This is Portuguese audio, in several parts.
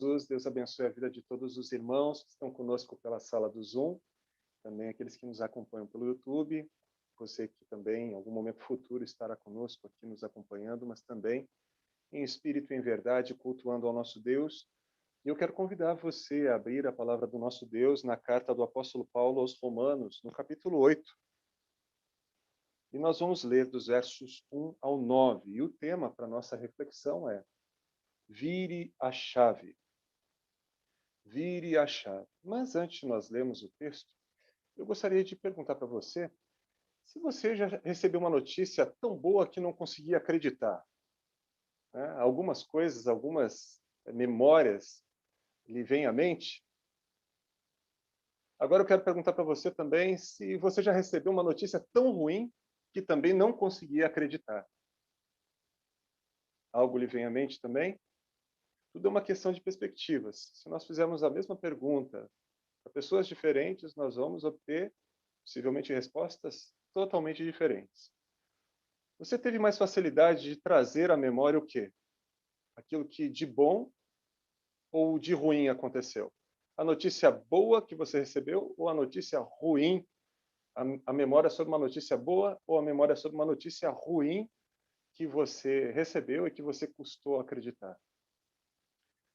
Jesus, Deus abençoe a vida de todos os irmãos que estão conosco pela sala do Zoom, também aqueles que nos acompanham pelo YouTube, você que também, em algum momento futuro, estará conosco aqui nos acompanhando, mas também em espírito e em verdade, cultuando ao nosso Deus. E eu quero convidar você a abrir a palavra do nosso Deus na carta do apóstolo Paulo aos Romanos, no capítulo 8. E nós vamos ler dos versos 1 ao 9. E o tema para nossa reflexão é: vire a chave. Vire a chave. Mas antes de nós lermos o texto, eu gostaria de perguntar para você se você já recebeu uma notícia tão boa que não conseguia acreditar, né? Algumas coisas, algumas memórias lhe vêm à mente. Agora eu quero perguntar para você também se você já recebeu uma notícia tão ruim que também não conseguia acreditar. Algo lhe vem à mente também? Tudo é uma questão de perspectivas. Se nós fizermos a mesma pergunta para pessoas diferentes, nós vamos obter possivelmente respostas totalmente diferentes. Você teve mais facilidade de trazer à memória o quê? Aquilo que de bom ou de ruim aconteceu? A notícia boa que você recebeu ou a notícia ruim? A memória sobre uma notícia boa ou a memória sobre uma notícia ruim que você recebeu e que você custou acreditar?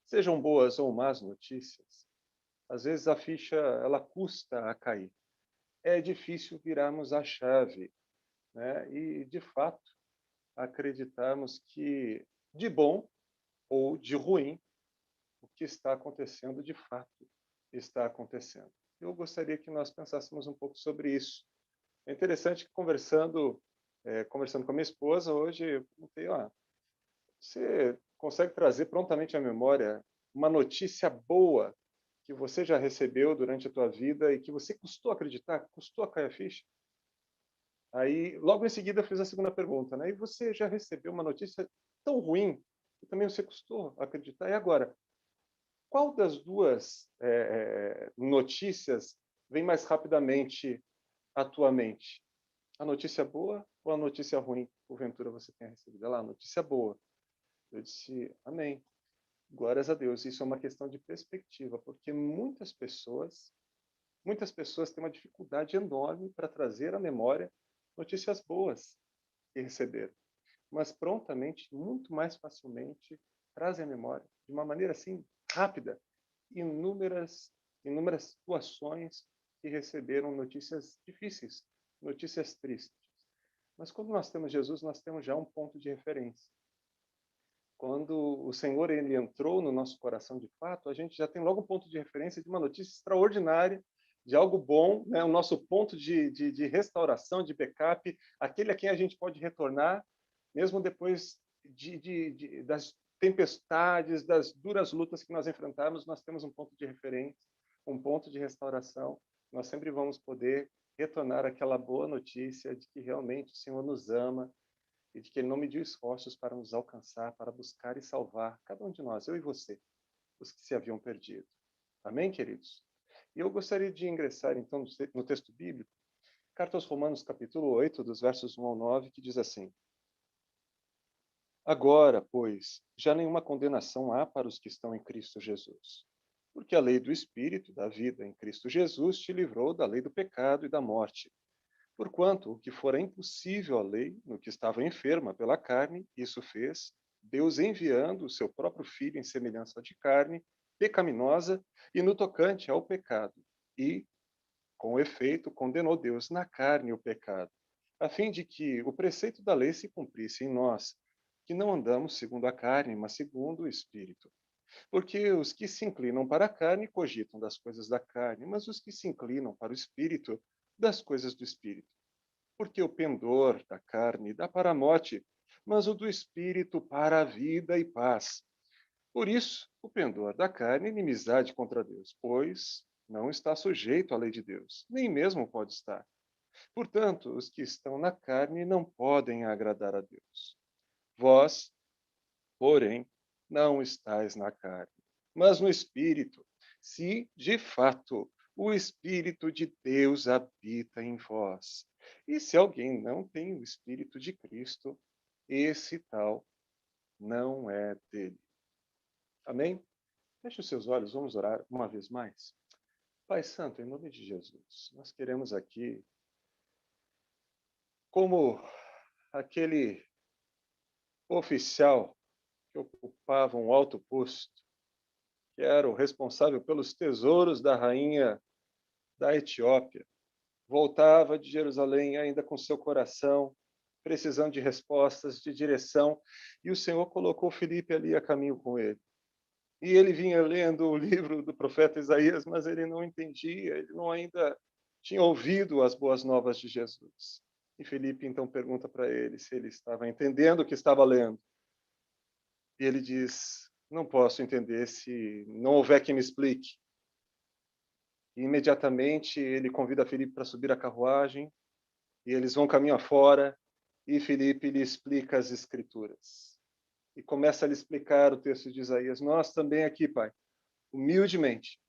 Sejam boas ou más notícias, às vezes a ficha ela custa a cair. É difícil virarmos a chave, né? E de fato acreditarmos que de bom ou de ruim o que está acontecendo de fato está acontecendo. Eu gostaria que nós pensássemos um pouco sobre isso. É interessante que conversando com a minha esposa hoje, eu perguntei, você consegue trazer prontamente à memória uma notícia boa que você já recebeu durante a tua vida e que você custou acreditar, custou cair a ficha? Aí, logo em seguida, eu fiz a segunda pergunta, né? E você já recebeu uma notícia tão ruim que também você custou acreditar? E agora, qual das duas notícias vem mais rapidamente à tua mente? A notícia boa ou a notícia ruim? Porventura você tenha recebido? Olha lá, a notícia boa. Eu disse, amém. Glórias a Deus. Isso é uma questão de perspectiva, porque muitas pessoas têm uma dificuldade enorme para trazer à memória notícias boas que receberam, mas prontamente, muito mais facilmente, trazem à memória, de uma maneira assim rápida, inúmeras situações que receberam notícias difíceis, notícias tristes. Mas quando nós temos Jesus, nós temos já um ponto de referência. Quando o Senhor ele entrou no nosso coração de fato, a gente já tem logo um ponto de referência de uma notícia extraordinária, de algo bom, né? O nosso ponto de restauração, de backup, aquele a quem a gente pode retornar, mesmo depois das tempestades, das duras lutas que nós enfrentarmos, nós temos um ponto de referência, um ponto de restauração. Nós sempre vamos poder retornar àquela boa notícia de que realmente o Senhor nos ama, e de que Ele não mediu esforços para nos alcançar, para buscar e salvar cada um de nós, eu e você, os que se haviam perdido. Amém, queridos? E eu gostaria de ingressar, então, no texto bíblico, carta aos Romanos, capítulo 8, dos versos 1 ao 9, que diz assim: Agora, pois, já nenhuma condenação há para os que estão em Cristo Jesus. Porque a lei do Espírito, da vida em Cristo Jesus, te livrou da lei do pecado e da morte. Porquanto o que fora impossível à lei, no que estava enferma pela carne, isso fez, Deus enviando o seu próprio Filho em semelhança de carne, pecaminosa, e no tocante ao pecado. E, com efeito, condenou Deus na carne o pecado, a fim de que o preceito da lei se cumprisse em nós, que não andamos segundo a carne, mas segundo o Espírito. Porque os que se inclinam para a carne cogitam das coisas da carne, mas os que se inclinam para o Espírito, das coisas do Espírito. Porque o pendor da carne dá para a morte, mas o do espírito para a vida e paz. Por isso, o pendor da carne é inimizade contra Deus, pois não está sujeito à lei de Deus, nem mesmo pode estar. Portanto, os que estão na carne não podem agradar a Deus. Vós, porém, não estáis na carne, mas no espírito, se, de fato, o Espírito de Deus habita em vós. E se alguém não tem o Espírito de Cristo, esse tal não é dele. Amém? Feche os seus olhos, vamos orar uma vez mais. Pai Santo, em nome de Jesus, nós queremos aqui, como aquele oficial que ocupava um alto posto, que era o responsável pelos tesouros da rainha da Etiópia, voltava de Jerusalém ainda com seu coração, precisando de respostas, de direção, e o Senhor colocou Filipe ali a caminho com ele. E ele vinha lendo o livro do profeta Isaías, mas ele não entendia, ele não ainda tinha ouvido as boas novas de Jesus. E Filipe então pergunta para ele se ele estava entendendo o que estava lendo. E ele diz: não posso entender se não houver quem me explique. E imediatamente ele convida Filipe para subir a carruagem, e eles vão caminho afora, e Filipe lhe explica as Escrituras. E começa a lhe explicar o texto de Isaías. Nós também aqui, Pai, humildemente,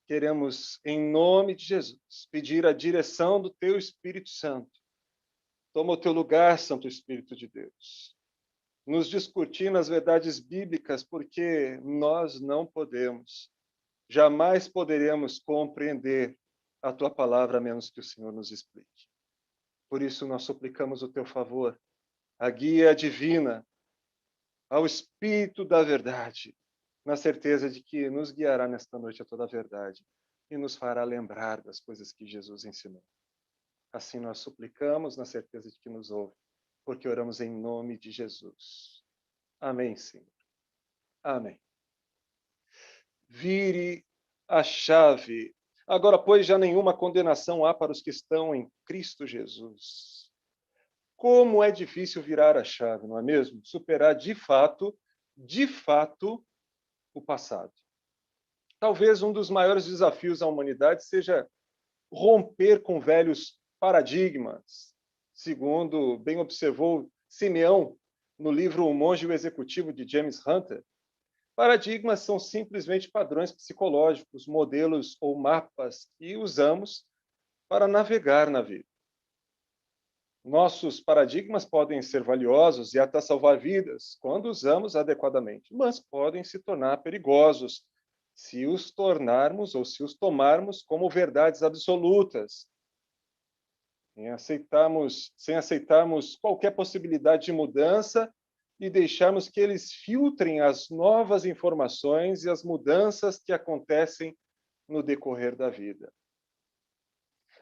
queremos, em nome de Jesus, pedir a direção do Teu Espírito Santo. Toma o Teu lugar, Santo Espírito de Deus. Nos discutir nas verdades bíblicas, porque nós não podemos, jamais poderemos compreender a Tua palavra, a menos que o Senhor nos explique. Por isso, nós suplicamos o Teu favor, a guia divina, ao Espírito da verdade, na certeza de que nos guiará nesta noite a toda a verdade e nos fará lembrar das coisas que Jesus ensinou. Assim nós suplicamos na certeza de que nos ouve, porque oramos em nome de Jesus. Amém, Senhor. Amém. Vire a chave. Agora, pois, já nenhuma condenação há para os que estão em Cristo Jesus. Como é difícil virar a chave, não é mesmo? Superar de fato, o passado. Talvez um dos maiores desafios à humanidade seja romper com velhos paradigmas, segundo bem observou Simeão no livro O Monge e o Executivo, de James Hunter. Paradigmas são simplesmente padrões psicológicos, modelos ou mapas que usamos para navegar na vida. Nossos paradigmas podem ser valiosos e até salvar vidas quando usamos adequadamente, mas podem se tornar perigosos se os tornarmos ou se os tomarmos como verdades absolutas, sem aceitarmos qualquer possibilidade de mudança e deixarmos que eles filtrem as novas informações e as mudanças que acontecem no decorrer da vida.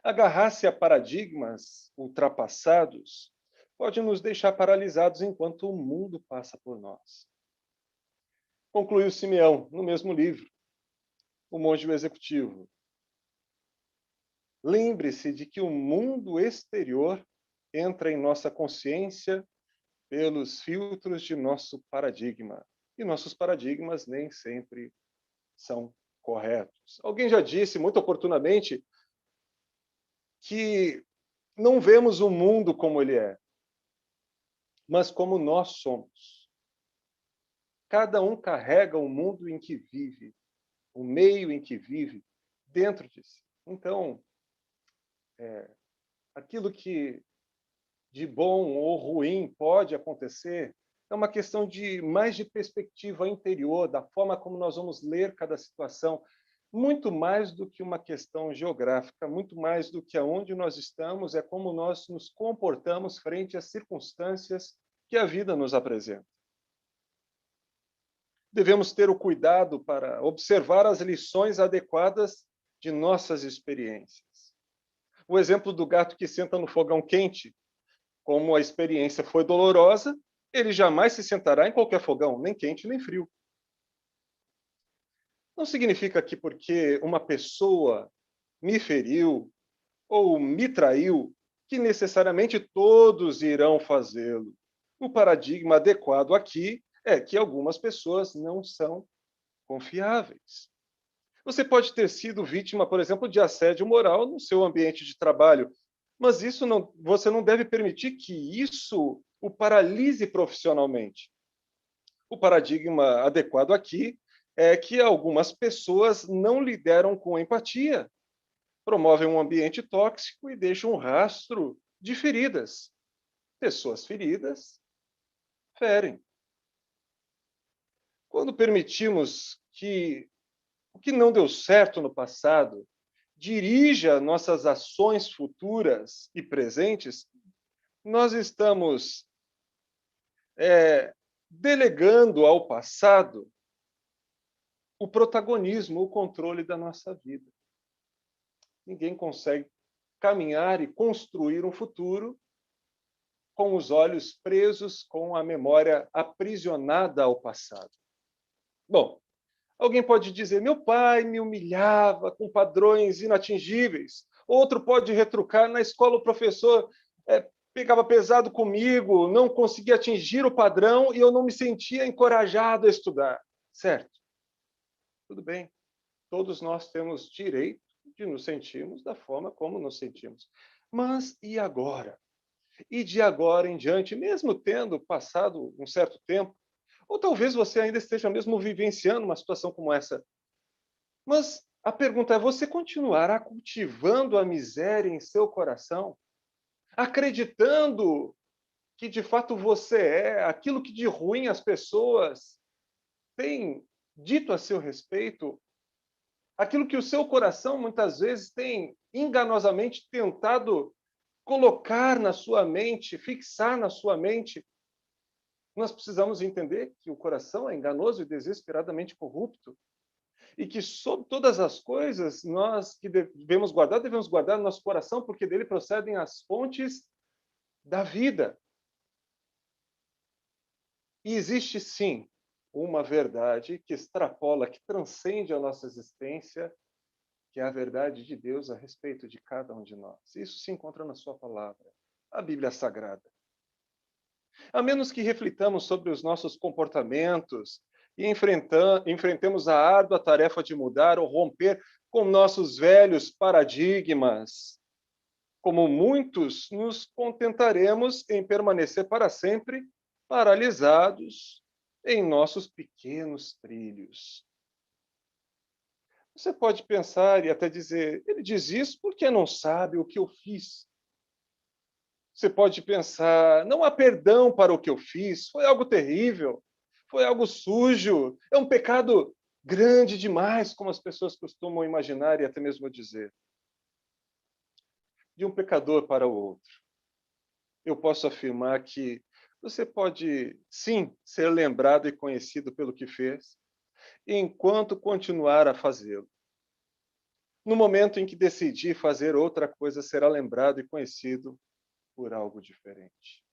Agarrar-se a paradigmas ultrapassados pode nos deixar paralisados enquanto o mundo passa por nós. Concluiu Simeão, no mesmo livro, O Monge e o Executivo. Lembre-se de que o mundo exterior entra em nossa consciência pelos filtros de nosso paradigma. E nossos paradigmas nem sempre são corretos. Alguém já disse, muito oportunamente, que não vemos o mundo como ele é, mas como nós somos. Cada um carrega o mundo em que vive, o meio em que vive, dentro de si. Então, aquilo que de bom ou ruim pode acontecer é uma questão mais de perspectiva interior, da forma como nós vamos ler cada situação, muito mais do que uma questão geográfica, muito mais do que aonde nós estamos, é como nós nos comportamos frente às circunstâncias que a vida nos apresenta. Devemos ter o cuidado para observar as lições adequadas de nossas experiências. O exemplo do gato que senta no fogão quente, como a experiência foi dolorosa, ele jamais se sentará em qualquer fogão, nem quente nem frio. Não significa que porque uma pessoa me feriu ou me traiu, que necessariamente todos irão fazê-lo. O paradigma adequado aqui é que algumas pessoas não são confiáveis. Você pode ter sido vítima, por exemplo, de assédio moral no seu ambiente de trabalho, mas você não deve permitir que isso o paralise profissionalmente. O paradigma adequado aqui é que algumas pessoas não lideram com empatia, promovem um ambiente tóxico e deixam um rastro de feridas. Pessoas feridas ferem. Quando permitimos que o que não deu certo no passado dirija nossas ações futuras e presentes, nós estamos delegando ao passado o protagonismo, o controle da nossa vida. Ninguém consegue caminhar e construir um futuro com os olhos presos, com a memória aprisionada ao passado. Bom, alguém pode dizer, meu pai me humilhava com padrões inatingíveis. Outro pode retrucar, na escola o professor pegava pesado comigo, não conseguia atingir o padrão e eu não me sentia encorajado a estudar. Certo? Tudo bem. Todos nós temos direito de nos sentirmos da forma como nos sentimos. Mas e agora? E de agora em diante, mesmo tendo passado um certo tempo, ou talvez você ainda esteja mesmo vivenciando uma situação como essa. Mas a pergunta é, você continuará cultivando a miséria em seu coração? Acreditando que de fato você é aquilo que de ruim as pessoas têm dito a seu respeito? Aquilo que o seu coração muitas vezes tem enganosamente tentado colocar na sua mente, fixar na sua mente? Nós precisamos entender que o coração é enganoso e desesperadamente corrupto e que sobre todas as coisas nós que devemos guardar no nosso coração, porque dele procedem as fontes da vida. E existe sim uma verdade que extrapola, que transcende a nossa existência, que é a verdade de Deus a respeito de cada um de nós. Isso se encontra na sua palavra, a Bíblia Sagrada. A menos que reflitamos sobre os nossos comportamentos e enfrentemos a árdua tarefa de mudar ou romper com nossos velhos paradigmas, como muitos, nos contentaremos em permanecer para sempre paralisados em nossos pequenos trilhos. Você pode pensar e até dizer, ele diz isso porque não sabe o que eu fiz. Você pode pensar, não há perdão para o que eu fiz, foi algo terrível, foi algo sujo, é um pecado grande demais, como as pessoas costumam imaginar e até mesmo dizer. De um pecador para o outro, eu posso afirmar que você pode, sim, ser lembrado e conhecido pelo que fez, enquanto continuar a fazê-lo. No momento em que decidir fazer outra coisa, será lembrado e conhecido por algo diferente.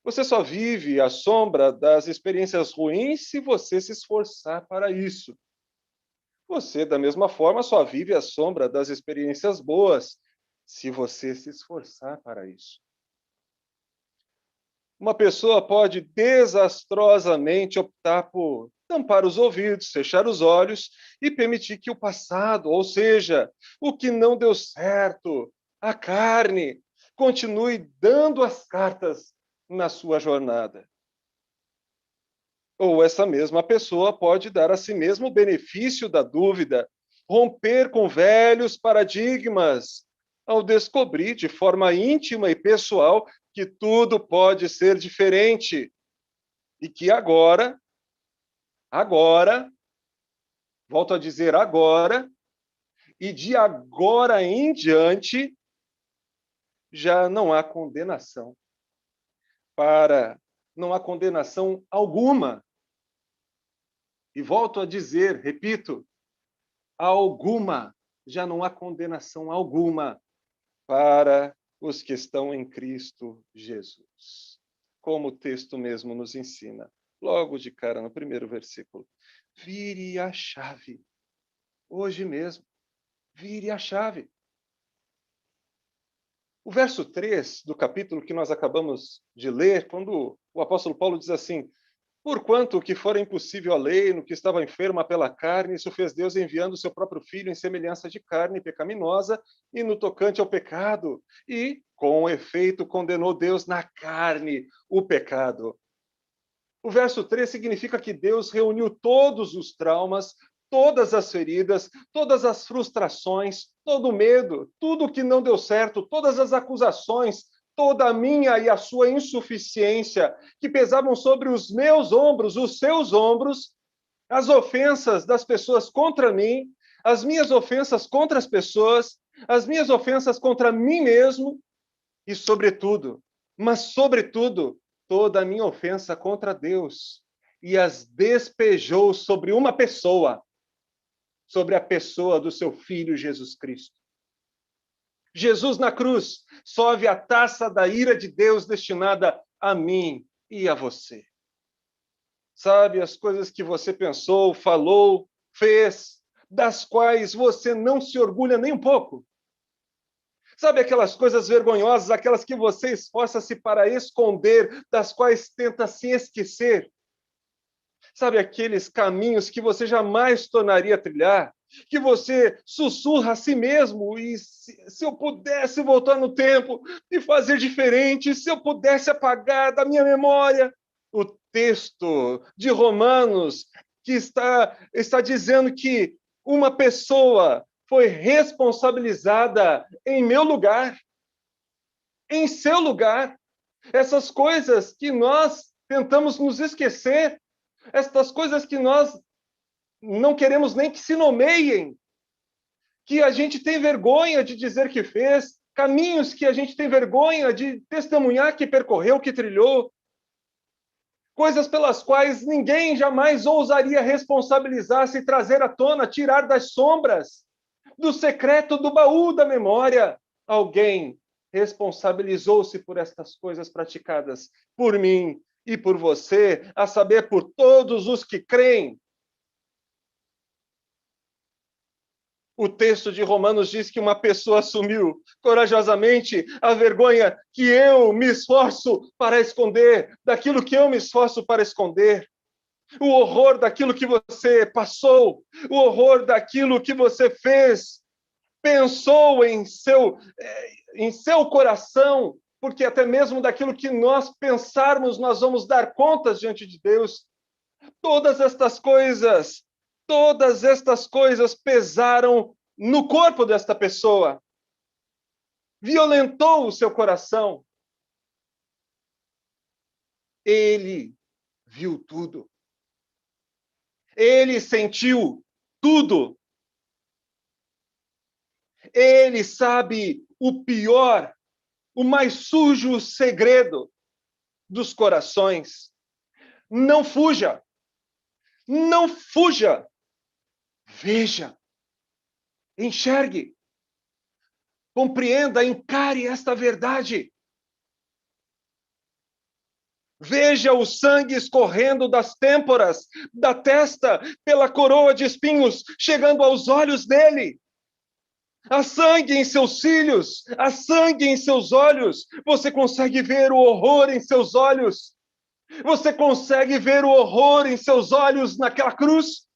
Você só vive à sombra das experiências ruins se você se esforçar para isso. Você, da mesma forma, só vive à sombra das experiências boas se você se esforçar para isso. Uma pessoa pode desastrosamente optar por tampar os ouvidos, fechar os olhos e permitir que o passado, ou seja, o que não deu certo, a carne, continue dando as cartas na sua jornada. Ou essa mesma pessoa pode dar a si mesma o benefício da dúvida, romper com velhos paradigmas, ao descobrir de forma íntima e pessoal que tudo pode ser diferente e que agora, volto a dizer agora, e de agora em diante, já não há condenação não há condenação alguma. E volto a dizer, repito, alguma, já não há condenação alguma para os que estão em Cristo Jesus. Como o texto mesmo nos ensina, logo de cara no primeiro versículo. Vire a chave. Hoje mesmo, vire a chave. O verso 3 do capítulo que nós acabamos de ler, quando o apóstolo Paulo diz assim, porquanto o que fora impossível à lei, no que estava enferma pela carne, isso fez Deus enviando o seu próprio Filho em semelhança de carne pecaminosa e no tocante ao pecado. E, com efeito, condenou Deus na carne o pecado. O verso 3 significa que Deus reuniu todos os traumas, todas as feridas, todas as frustrações, todo o medo, tudo que não deu certo, todas as acusações, toda a minha e a sua insuficiência, que pesavam sobre os meus ombros, os seus ombros, as ofensas das pessoas contra mim, as minhas ofensas contra as pessoas, as minhas ofensas contra mim mesmo e, sobretudo, mas sobretudo, toda a minha ofensa contra Deus e as despejou sobre uma pessoa, sobre a pessoa do seu Filho Jesus Cristo. Jesus na cruz sobe a taça da ira de Deus destinada a mim e a você. Sabe, as coisas que você pensou, falou, fez, das quais você não se orgulha nem um pouco. Sabe aquelas coisas vergonhosas, aquelas que você esforça-se para esconder, das quais tenta se esquecer? Sabe aqueles caminhos que você jamais tornaria a trilhar? Que você sussurra a si mesmo, e se eu pudesse voltar no tempo e fazer diferente, se eu pudesse apagar da minha memória. O texto de Romanos que está dizendo que uma pessoa foi responsabilizada em meu lugar, em seu lugar. Essas coisas que nós tentamos nos esquecer, estas coisas que nós não queremos nem que se nomeiem, que a gente tem vergonha de dizer que fez, caminhos que a gente tem vergonha de testemunhar que percorreu, que trilhou, coisas pelas quais ninguém jamais ousaria responsabilizar-se e trazer à tona, tirar das sombras, do secreto do baú da memória. Alguém responsabilizou-se por estas coisas praticadas por mim e por você, a saber, por todos os que creem. O texto de Romanos diz que uma pessoa assumiu corajosamente a vergonha que eu me esforço para esconder, daquilo que eu me esforço para esconder. O horror daquilo que você passou, o horror daquilo que você fez, pensou em seu coração, porque até mesmo daquilo que nós pensarmos, nós vamos dar contas diante de Deus. Todas estas coisas pesaram no corpo desta pessoa, violentou o seu coração. Ele viu tudo. Ele sentiu tudo. Ele sabe o pior, o mais sujo segredo dos corações. Não fuja. Não fuja. Veja. Enxergue. Compreenda, encare esta verdade. Veja o sangue escorrendo das têmporas, da testa, pela coroa de espinhos, chegando aos olhos dele. Há sangue em seus cílios, há sangue em seus olhos. Você consegue ver o horror em seus olhos? Você consegue ver o horror em seus olhos naquela cruz?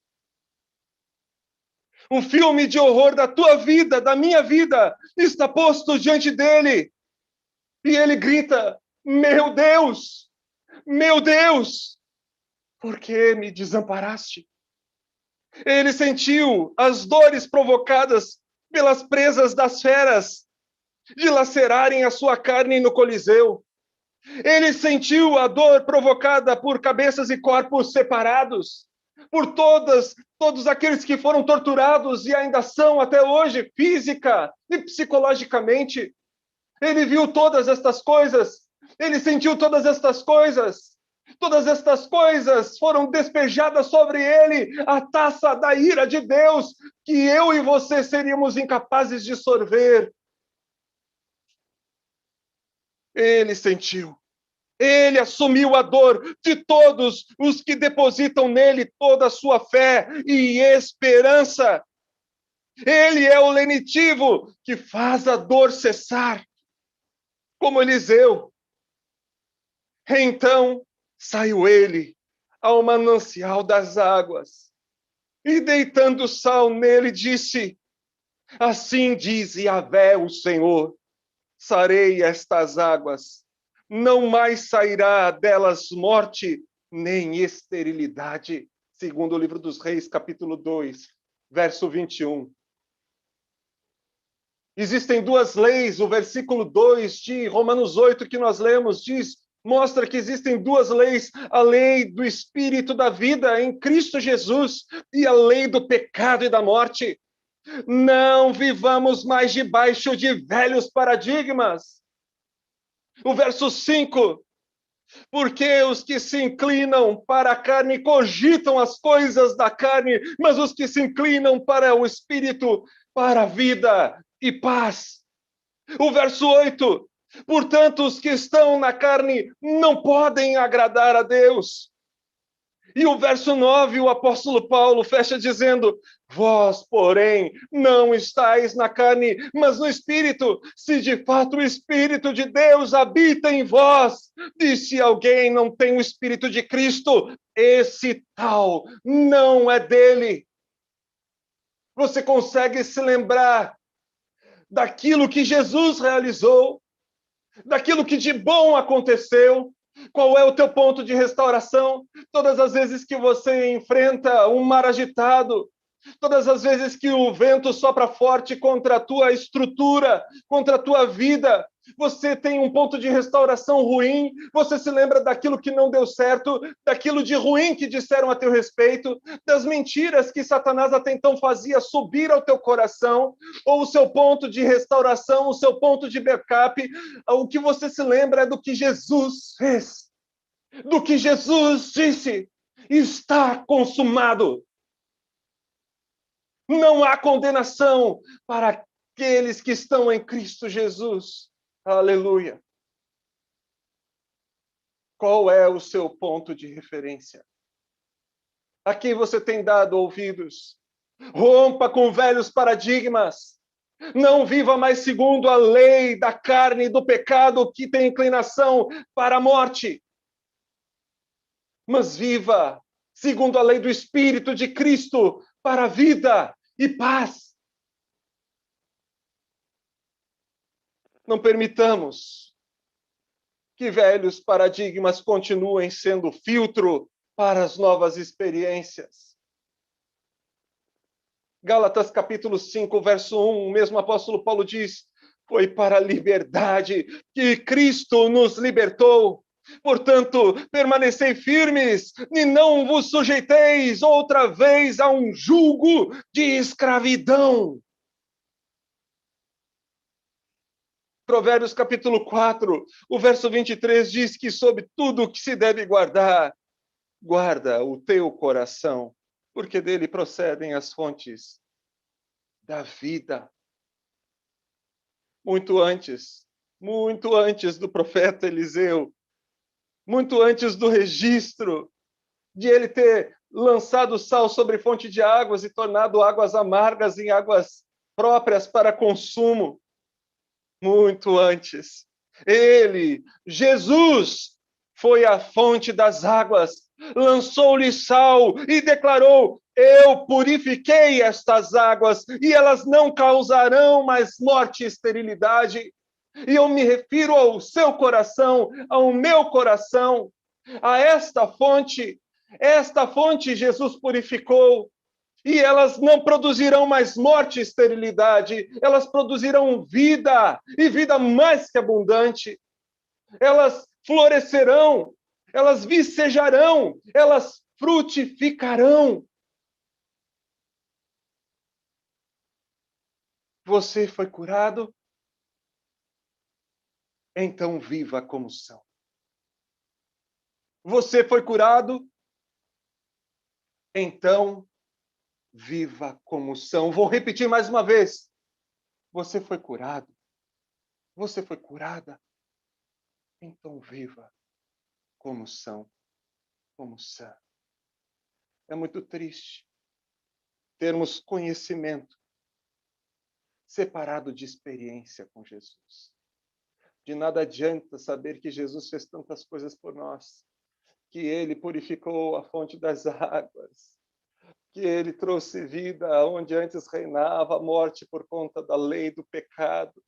Um filme de horror da tua vida, da minha vida, está posto diante dele. E ele grita: meu Deus, por que me desamparaste? Ele sentiu as dores provocadas pelas presas das feras, dilacerarem a sua carne no Coliseu. Ele sentiu a dor provocada por cabeças e corpos separados, por todos aqueles que foram torturados e ainda são até hoje, física e psicologicamente. Ele viu todas estas coisas, ele sentiu todas estas coisas. Todas estas coisas foram despejadas sobre ele, a taça da ira de Deus, que eu e você seríamos incapazes de sorver. Ele sentiu. Ele assumiu a dor de todos os que depositam nele toda a sua fé e esperança. Ele é o lenitivo que faz a dor cessar, como Eliseu. Então saiu ele ao manancial das águas e, deitando sal nele, disse: assim diz Yahvé, o Senhor, sarei estas águas, não mais sairá delas morte nem esterilidade. Segundo o livro dos Reis, capítulo 2, verso 21. Existem duas leis, o versículo 2 de Romanos 8 que nós lemos diz: Mostra que existem duas leis, a lei do espírito da vida em Cristo Jesus e a lei do pecado e da morte. Não vivamos mais debaixo de velhos paradigmas. O verso 5, porque os que se inclinam para a carne cogitam as coisas da carne, mas os que se inclinam para o espírito, para a vida e paz. O verso 8, portanto, os que estão na carne não podem agradar a Deus. E o verso 9, o apóstolo Paulo fecha dizendo: vós, porém, não estáis na carne, mas no Espírito, se de fato o Espírito de Deus habita em vós. E se alguém não tem o Espírito de Cristo, esse tal não é dele. Você consegue se lembrar daquilo que Jesus realizou, daquilo que de bom aconteceu? Qual é o teu ponto de restauração? Todas as vezes que você enfrenta um mar agitado, todas as vezes que o vento sopra forte contra a tua estrutura, contra a tua vida, você tem um ponto de restauração ruim, você se lembra daquilo que não deu certo, daquilo de ruim que disseram a teu respeito, das mentiras que Satanás até então fazia subir ao teu coração, ou o seu ponto de restauração, o seu ponto de backup, o que você se lembra é do que Jesus fez, do que Jesus disse: está consumado. Não há condenação para aqueles que estão em Cristo Jesus. Aleluia. Qual é o seu ponto de referência? A quem você tem dado ouvidos? Rompa com velhos paradigmas. Não viva mais segundo a lei da carne e do pecado que tem inclinação para a morte. Mas viva segundo a lei do Espírito de Cristo para a vida e paz. Não permitamos que velhos paradigmas continuem sendo filtro para as novas experiências. Gálatas capítulo 5, verso 1, o mesmo apóstolo Paulo diz: foi para a liberdade que Cristo nos libertou. Portanto, permanecei firmes e não vos sujeiteis outra vez a um jugo de escravidão. Provérbios capítulo 4, o verso 23 diz que sobre tudo que se deve guardar, guarda o teu coração, porque dele procedem as fontes da vida. Muito antes do profeta Eliseu, muito antes do registro de ele ter lançado sal sobre fonte de águas e tornado águas amargas em águas próprias para consumo, muito antes. Ele, Jesus, foi a fonte das águas, lançou-lhe sal e declarou: eu purifiquei estas águas e elas não causarão mais morte e esterilidade. E eu me refiro ao seu coração, ao meu coração, a esta fonte Jesus purificou. E elas não produzirão mais morte e esterilidade, elas produzirão vida, e vida mais que abundante. Elas florescerão, elas vicejarão, elas frutificarão. Você foi curado? Então viva como são. Você foi curado? Então viva como são. Vou repetir mais uma vez. Você foi curado. Você foi curada. Então viva como são, como sã. É muito triste termos conhecimento separado de experiência com Jesus. De nada adianta saber que Jesus fez tantas coisas por nós, que ele purificou a fonte das águas, que ele trouxe vida onde antes reinava a morte por conta da lei do pecado,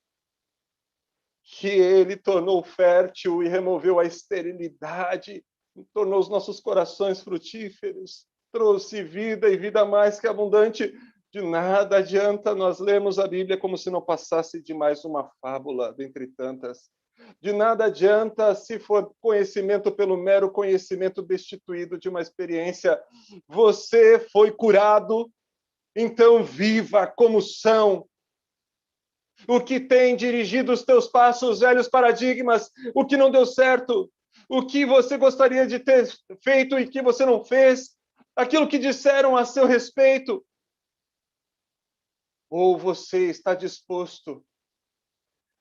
que ele tornou fértil e removeu a esterilidade, tornou os nossos corações frutíferos, trouxe vida e vida mais que abundante. De nada adianta nós lermos a Bíblia como se não passasse de mais uma fábula dentre tantas. De nada adianta se for conhecimento pelo mero conhecimento destituído de uma experiência. Você foi curado, então viva como são. O que tem dirigido os teus passos, velhos paradigmas, o que não deu certo, o que você gostaria de ter feito e que você não fez, aquilo que disseram a seu respeito. Ou você está disposto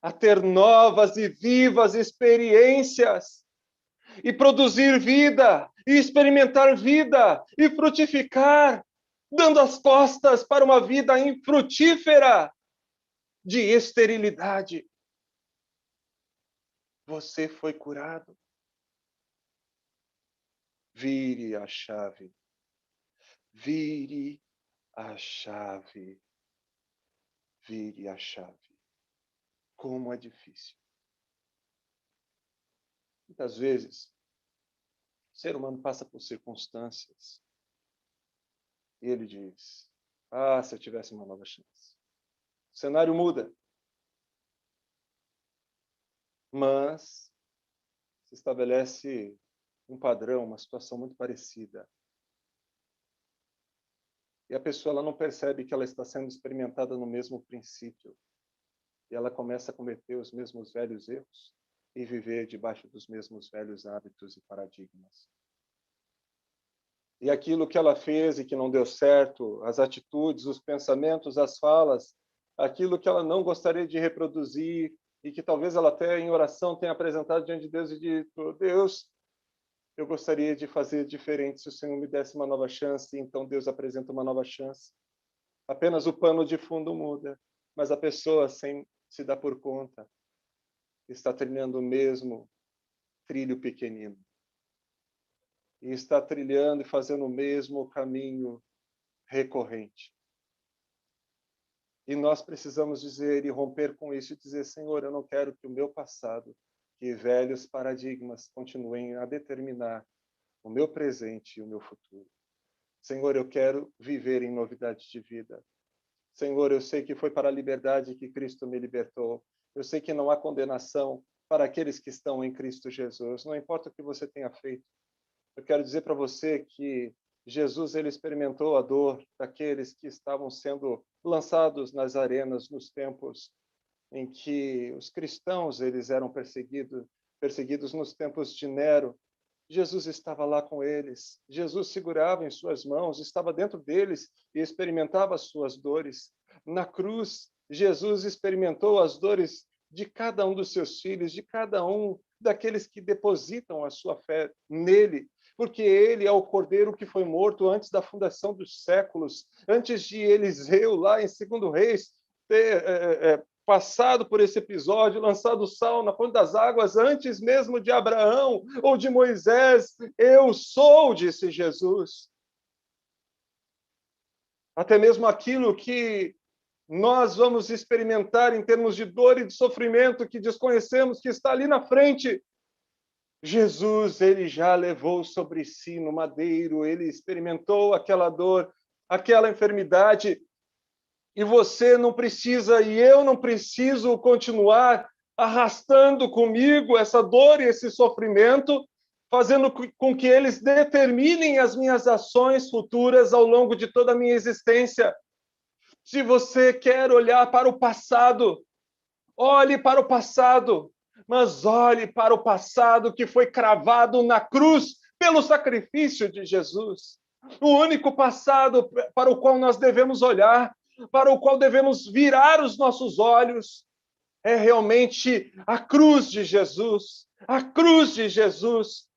a ter novas e vivas experiências e produzir vida, e experimentar vida, e frutificar, dando as costas para uma vida infrutífera de esterilidade. Você foi curado. Vire a chave. Vire a chave. Vire a chave. Como é difícil. Muitas vezes, o ser humano passa por circunstâncias e ele diz: ah, se eu tivesse uma nova chance. O cenário muda. Mas se estabelece um padrão, uma situação muito parecida. E a pessoa ela não percebe que ela está sendo experimentada no mesmo princípio. E ela começa a cometer os mesmos velhos erros e viver debaixo dos mesmos velhos hábitos e paradigmas. E aquilo que ela fez e que não deu certo, as atitudes, os pensamentos, as falas, aquilo que ela não gostaria de reproduzir e que talvez ela até em oração tenha apresentado diante de Deus e dito: Deus, eu gostaria de fazer diferente se o Senhor me desse uma nova chance. Então Deus apresenta uma nova chance. Apenas o pano de fundo muda, mas a pessoa, sem se dar por conta, está trilhando o mesmo trilho pequenino. E está trilhando e fazendo o mesmo caminho recorrente. E nós precisamos dizer e romper com isso e dizer: Senhor, eu não quero que o meu passado, que velhos paradigmas continuem a determinar o meu presente e o meu futuro. Senhor, eu quero viver em novidade de vida. Senhor, eu sei que foi para a liberdade que Cristo me libertou. Eu sei que não há condenação para aqueles que estão em Cristo Jesus. Não importa o que você tenha feito. Eu quero dizer para você que Jesus ele experimentou a dor daqueles que estavam sendo lançados nas arenas nos tempos em que os cristãos eles eram perseguidos nos tempos de Nero. Jesus estava lá com eles. Jesus segurava em suas mãos, estava dentro deles e experimentava as suas dores. Na cruz, Jesus experimentou as dores de cada um dos seus filhos, de cada um daqueles que depositam a sua fé nele, porque ele é o Cordeiro que foi morto antes da fundação dos séculos, antes de Eliseu, lá em 2 Reis, ter passado por esse episódio, lançado o sal na fonte das águas, antes mesmo de Abraão ou de Moisés. Eu sou, disse Jesus. Até mesmo aquilo que nós vamos experimentar em termos de dor e de sofrimento que desconhecemos, que está ali na frente, Jesus, ele já levou sobre si no madeiro, ele experimentou aquela dor, aquela enfermidade, e você não precisa, e eu não preciso continuar arrastando comigo essa dor e esse sofrimento, fazendo com que eles determinem as minhas ações futuras ao longo de toda a minha existência. Se você quer olhar para o passado, olhe para o passado, mas olhe para o passado que foi cravado na cruz pelo sacrifício de Jesus. O único passado para o qual nós devemos olhar, para o qual devemos virar os nossos olhos, é realmente a cruz de Jesus. A cruz de Jesus.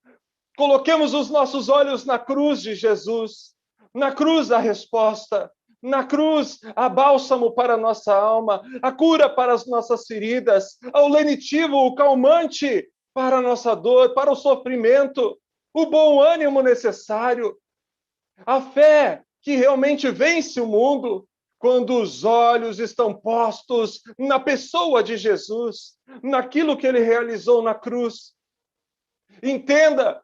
Coloquemos os nossos olhos na cruz de Jesus. Na cruz a resposta. Na cruz, a bálsamo para a nossa alma, a cura para as nossas feridas, o lenitivo, o calmante para a nossa dor, para o sofrimento, o bom ânimo necessário, a fé que realmente vence o mundo quando os olhos estão postos na pessoa de Jesus, naquilo que ele realizou na cruz. Entenda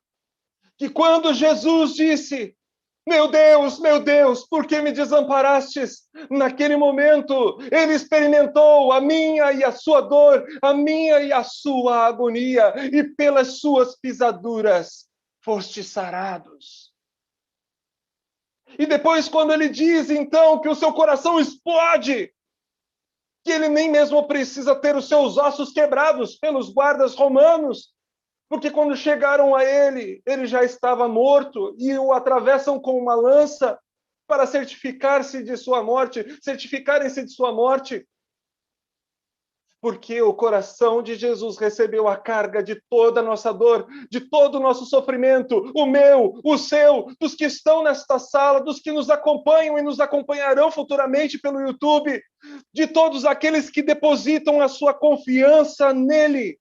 que quando Jesus disse: Meu Deus, por que me desamparastes? Naquele momento, ele experimentou a minha e a sua dor, a minha e a sua agonia, e pelas suas pisaduras fostes sarados. E depois, quando ele diz, então, que o seu coração explode, que ele nem mesmo precisa ter os seus ossos quebrados pelos guardas romanos, porque quando chegaram a ele, ele já estava morto e o atravessam com uma lança para certificar-se de sua morte, certificarem-se de sua morte. Porque o coração de Jesus recebeu a carga de toda a nossa dor, de todo o nosso sofrimento, o meu, o seu, dos que estão nesta sala, dos que nos acompanham e nos acompanharão futuramente pelo YouTube, de todos aqueles que depositam a sua confiança nele.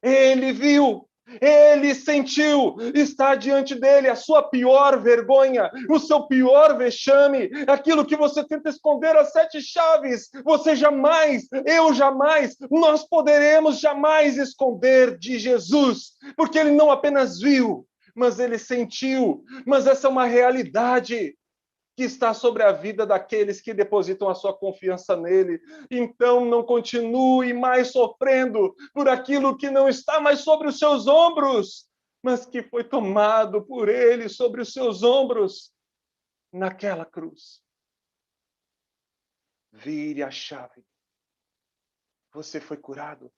Ele viu, ele sentiu, está diante dele a sua pior vergonha, o seu pior vexame, aquilo que você tenta esconder às 7 chaves. Você jamais, eu jamais, nós poderemos jamais esconder de Jesus, porque ele não apenas viu, mas ele sentiu. Mas essa é uma realidade que está sobre a vida daqueles que depositam a sua confiança nele. Então não continue mais sofrendo por aquilo que não está mais sobre os seus ombros, mas que foi tomado por ele sobre os seus ombros naquela cruz. Vire a chave. Você foi curado.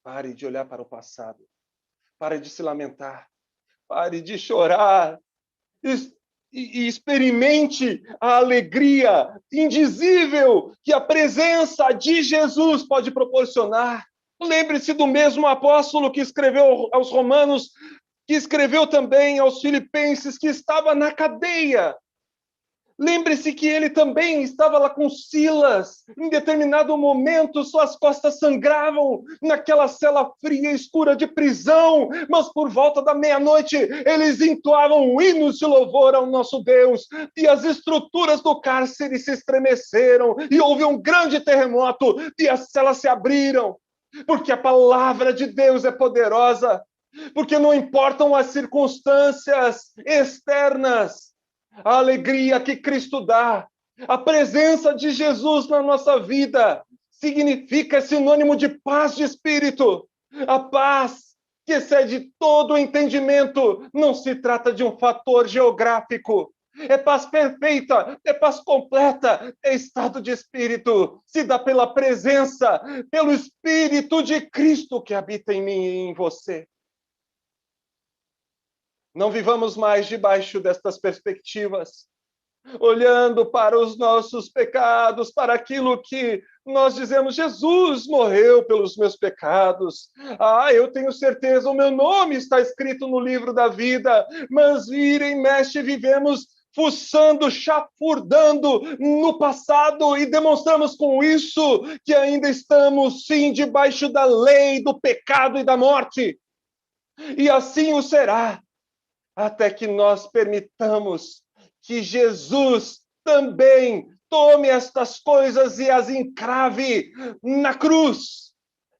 Pare de olhar para o passado. Pare de se lamentar. Pare de chorar. E experimente a alegria indizível que a presença de Jesus pode proporcionar. Lembre-se do mesmo apóstolo que escreveu aos Romanos, que escreveu também aos Filipenses, que estava na cadeia. Lembre-se que ele também estava lá com Silas. Em determinado momento, suas costas sangravam naquela cela fria e escura de prisão, mas por volta da meia-noite, eles entoavam hinos de louvor ao nosso Deus, e as estruturas do cárcere se estremeceram, e houve um grande terremoto, e as celas se abriram, porque a palavra de Deus é poderosa, porque não importam as circunstâncias externas, a alegria que Cristo dá, a presença de Jesus na nossa vida, significa sinônimo de paz de espírito. A paz que excede todo o entendimento não se trata de um fator geográfico. É paz perfeita, é paz completa, é estado de espírito. Se dá pela presença, pelo Espírito de Cristo que habita em mim e em você. Não vivamos mais debaixo destas perspectivas, olhando para os nossos pecados, para aquilo que nós dizemos, Jesus morreu pelos meus pecados. Ah, eu tenho certeza, o meu nome está escrito no livro da vida, mas vira e mexe vivemos fuçando, chafurdando no passado e demonstramos com isso que ainda estamos, sim, debaixo da lei, do pecado e da morte. E assim o será, até que nós permitamos que Jesus também tome estas coisas e as encrave na cruz,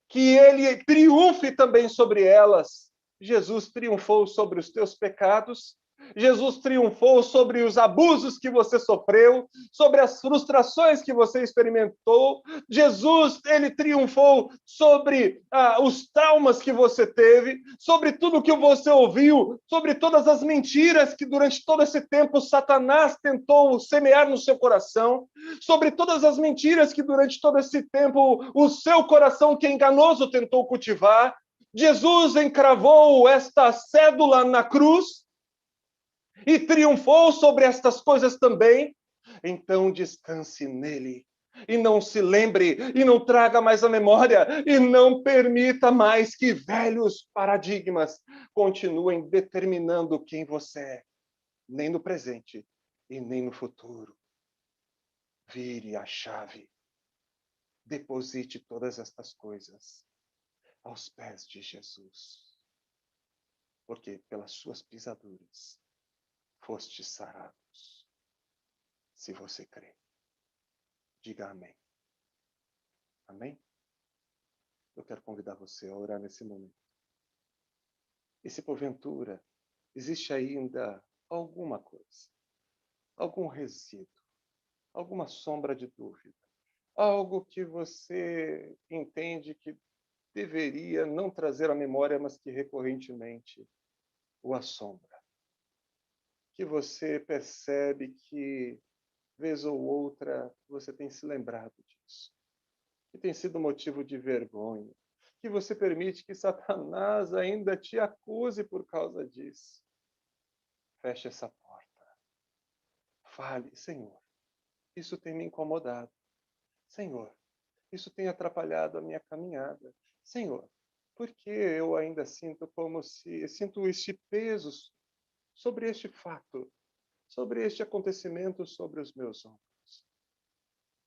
que ele triunfe também sobre elas. Jesus triunfou sobre os teus pecados, Jesus triunfou sobre os abusos que você sofreu, sobre as frustrações que você experimentou. Jesus, ele triunfou sobre os traumas que você teve, sobre tudo que você ouviu, sobre todas as mentiras que durante todo esse tempo Satanás tentou semear no seu coração, sobre todas as mentiras que durante todo esse tempo o seu coração que é enganoso tentou cultivar. Jesus encravou esta cédula na cruz e triunfou sobre estas coisas também. Então descanse nele e não se lembre e não traga mais a memória e não permita mais que velhos paradigmas continuem determinando quem você é, nem no presente e nem no futuro. Vire a chave. Deposite todas estas coisas aos pés de Jesus, porque pelas suas pisaduras fostes sarados. Se você crê, diga amém. Amém? Eu quero convidar você a orar nesse momento. E se porventura existe ainda alguma coisa, algum resíduo, alguma sombra de dúvida, algo que você entende que deveria não trazer à memória, mas que recorrentemente o assombra, que você percebe que, vez ou outra, você tem se lembrado disso, que tem sido motivo de vergonha, que você permite que Satanás ainda te acuse por causa disso. Feche essa porta. Fale, Senhor, isso tem me incomodado. Senhor, isso tem atrapalhado a minha caminhada. Senhor, porque eu ainda sinto como se sinto este peso sobre este fato, sobre este acontecimento sobre os meus ombros.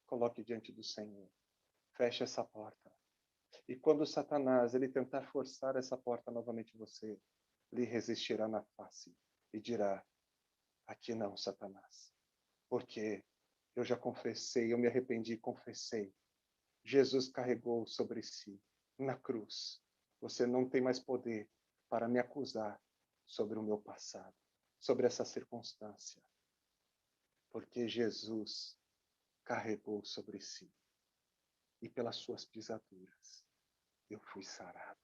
Coloque diante do Senhor. Feche essa porta. E quando Satanás ele tentar forçar essa porta novamente em você, lhe resistirá na face e dirá: aqui não, Satanás. Porque eu já confessei, eu me arrependi e confessei. Jesus carregou sobre si, na cruz. Você não tem mais poder para me acusar sobre o meu passado, sobre essa circunstância. Porque Jesus carregou sobre si. E pelas suas pisaduras eu fui sarado.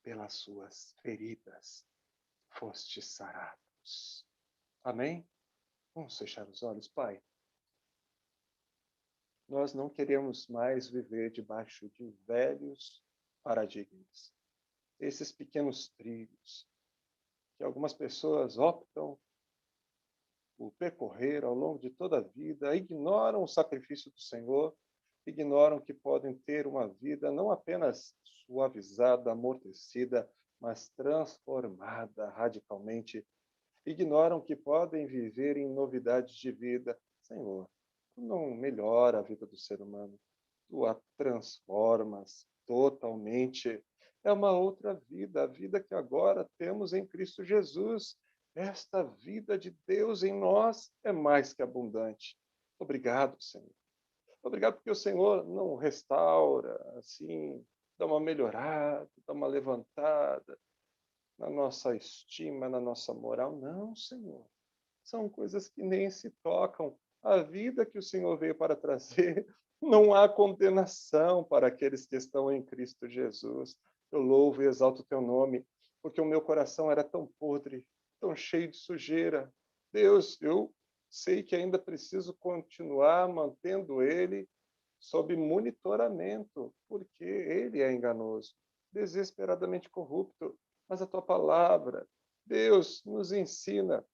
Pelas suas feridas fostes sarados. Amém? Vamos fechar os olhos, Pai. Nós não queremos mais viver debaixo de velhos paradigmas. Esses pequenos trilhos que algumas pessoas optam por percorrer ao longo de toda a vida, ignoram o sacrifício do Senhor, ignoram que podem ter uma vida não apenas suavizada, amortecida, mas transformada radicalmente. Ignoram que podem viver em novidades de vida. Senhor, tu não melhora a vida do ser humano, tu a transformas totalmente. É uma outra vida, a vida que agora temos em Cristo Jesus. Esta vida de Deus em nós é mais que abundante. Obrigado, Senhor. Obrigado porque o Senhor não restaura, assim, dá uma melhorada, dá uma levantada na nossa estima, na nossa moral. Não, Senhor. São coisas que nem se tocam. A vida que o Senhor veio para trazer, não há condenação para aqueles que estão em Cristo Jesus. Eu louvo e exalto o teu nome, porque o meu coração era tão podre, tão cheio de sujeira. Deus, eu sei que ainda preciso continuar mantendo ele sob monitoramento, porque ele é enganoso, desesperadamente corrupto. Mas a tua palavra, Deus, nos ensina.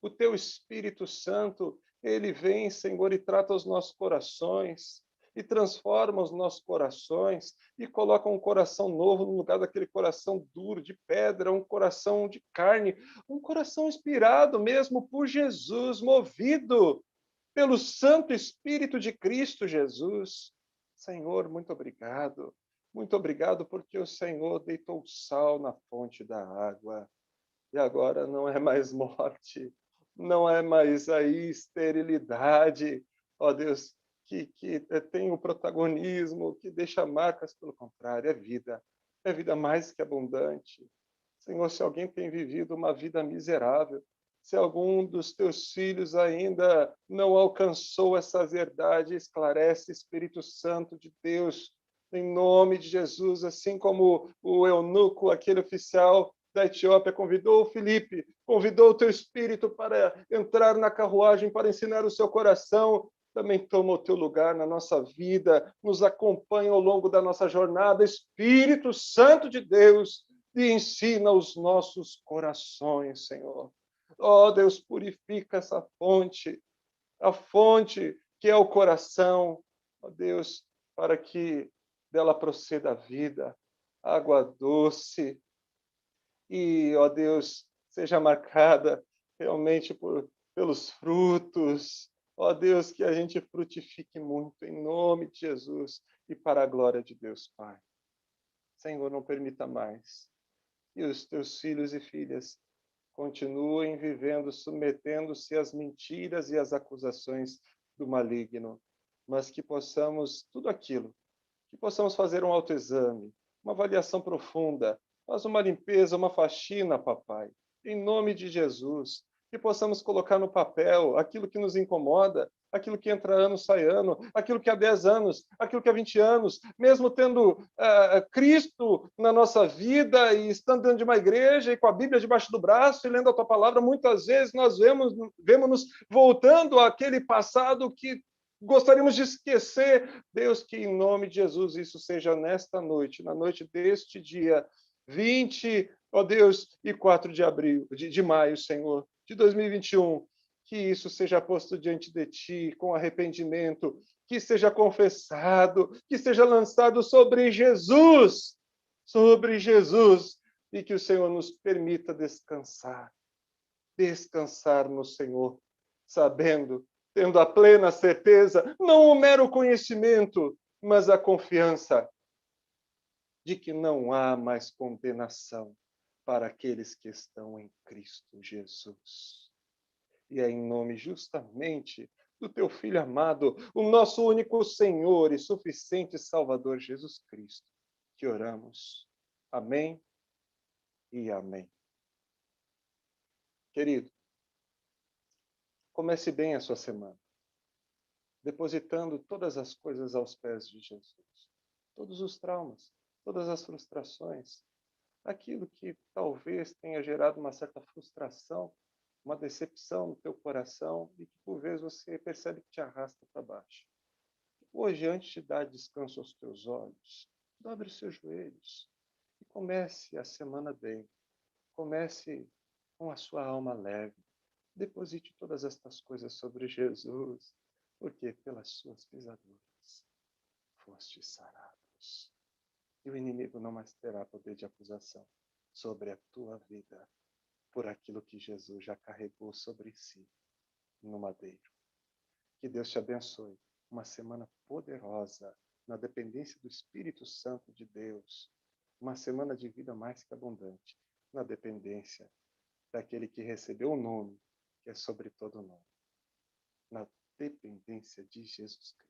O teu Espírito Santo, ele vem, Senhor, e trata os nossos corações, e transforma os nossos corações, e coloca um coração novo no lugar daquele coração duro, de pedra, um coração de carne, um coração inspirado mesmo por Jesus, movido pelo Santo Espírito de Cristo Jesus. Senhor, muito obrigado. Muito obrigado porque o Senhor deitou sal na fonte da água. E agora não é mais morte, não é mais aí esterilidade, ó Deus, que tem o protagonismo, que deixa marcas, pelo contrário, é vida mais que abundante. Senhor, se alguém tem vivido uma vida miserável, se algum dos teus filhos ainda não alcançou essa verdade, esclarece, Espírito Santo de Deus, em nome de Jesus, assim como o eunuco, aquele oficial da Etiópia, convidou o Filipe, convidou o teu espírito para entrar na carruagem, para ensinar o seu coração, também toma o teu lugar na nossa vida, nos acompanha ao longo da nossa jornada, Espírito Santo de Deus, e ensina os nossos corações, Senhor. Ó Deus, purifica essa fonte, a fonte que é o coração, ó Deus, para que dela proceda a vida, água doce, e, ó Deus, seja marcada realmente pelos frutos. Ó Deus, que a gente frutifique muito em nome de Jesus e para a glória de Deus, Pai. Senhor, não permita mais que os teus filhos e filhas continuem vivendo, submetendo-se às mentiras e às acusações do maligno, mas que possamos tudo aquilo, que possamos fazer um autoexame, uma avaliação profunda, faz uma limpeza, uma faxina, papai, em nome de Jesus, que possamos colocar no papel aquilo que nos incomoda, aquilo que entra ano, sai ano, aquilo que há 10 anos, aquilo que há 20 anos, mesmo tendo Cristo na nossa vida e estando dentro de uma igreja e com a Bíblia debaixo do braço e lendo a tua palavra, muitas vezes nós vemos-nos voltando àquele passado que gostaríamos de esquecer. Deus, que em nome de Jesus isso seja nesta noite, na noite deste dia 20, ó Deus, e 4 de abril, de maio, Senhor, de 2021, que isso seja posto diante de ti com arrependimento, que seja confessado, que seja lançado sobre Jesus, e que o Senhor nos permita descansar no Senhor, sabendo, tendo a plena certeza, não o mero conhecimento, mas a confiança de que não há mais condenação para aqueles que estão em Cristo Jesus. E é em nome justamente do teu Filho amado, o nosso único Senhor e suficiente Salvador Jesus Cristo, que oramos. Amém e amém. Querido, comece bem a sua semana, depositando todas as coisas aos pés de Jesus. Todos os traumas, todas as frustrações, aquilo que talvez tenha gerado uma certa frustração, uma decepção no teu coração e que por vezes você percebe que te arrasta para baixo. Hoje, antes de dar descanso aos teus olhos, dobre os seus joelhos e comece a semana bem. Comece com a sua alma leve. Deposite todas estas coisas sobre Jesus, porque pelas suas pisaduras fostes sarados. E o inimigo não mais terá poder de acusação sobre a tua vida, por aquilo que Jesus já carregou sobre si no madeiro. Que Deus te abençoe. Uma semana poderosa na dependência do Espírito Santo de Deus. Uma semana de vida mais que abundante na dependência daquele que recebeu o nome que é sobre todo nome. Na dependência de Jesus Cristo.